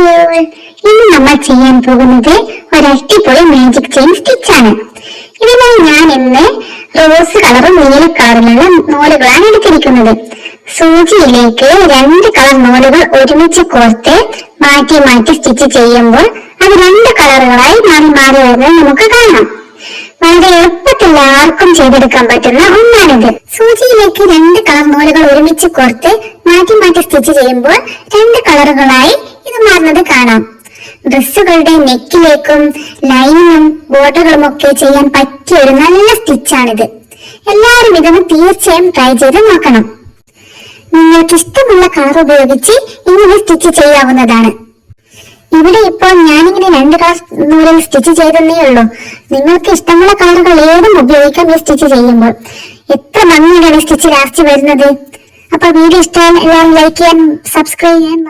All, ഇന്ന് നമ്മൾ ചെയ്യാൻ പോകുന്നത് ഒരു അടിപൊളി മാജിക് ചെയിൻ സ്റ്റിച്ച് ആണ്. ഇതിനായി ഞാൻ ഇന്ന് റോസ് കളറും നീല കളറിലുള്ള നൂലുകളാണ് എടുത്തിരിക്കുന്നത്. സൂചിയിലേക്ക് 2 കളർ നൂലുകൾ ഒരുമിച്ച് കോർത്ത് മാറ്റി മാറ്റി സ്റ്റിച്ച് ചെയ്യുമ്പോൾ അത് 2 കളറുകളായി മാറി വരുന്നത് നമുക്ക് കാണാം. വളരെ എളുപ്പത്തിൽ ആർക്കും ചെയ്തെടുക്കാൻ പറ്റുന്ന ഒന്നാണിത്. സൂചിയിലേക്ക് 2 കളർ നൂലുകൾ ഒരുമിച്ച് കോർത്ത് മാറ്റി മാറ്റി സ്റ്റിച്ച് ചെയ്യുമ്പോൾ 2 കളറുകളായി ഇത് മാറുന്നത് കാണാം. ഡ്രസ്സുകളുടെ നെക്കിലേക്കും ലൈനും ബോർഡറുകളും ഒക്കെ ചെയ്യാൻ പറ്റിയ ഒരു നല്ല സ്റ്റിച്ചാണിത്. എല്ലാവരും ഇതൊന്ന് തീർച്ചയായും ട്രൈ ചെയ്ത് നോക്കണം. നിങ്ങൾക്ക് ഇഷ്ടമുള്ള കളർ ഉപയോഗിച്ച് ഇങ്ങനെ സ്റ്റിച്ച് ചെയ്യാവുന്നതാണ്. ഇവിടെ ഇപ്പോൾ ഞാനിങ്ങനെ 2 കളർ നൂലിൽ സ്റ്റിച്ച് ചെയ്തേ ഉള്ളൂ. നിങ്ങൾക്ക് ഇഷ്ടമുള്ള കളറുകൾ ഏതും ഉപയോഗിക്കാം ഈ സ്റ്റിച്ച് ചെയ്യുമ്പോൾ. എത്ര ഭംഗിയാണ് സ്റ്റിച്ച് ലാസ്റ്റ് വരുന്നത്. അപ്പൊ വീഡിയോ ഇഷ്ടമായി എല്ലാവരും ലൈക്ക് ചെയ്യാൻ, സബ്സ്ക്രൈബ് ചെയ്യാൻ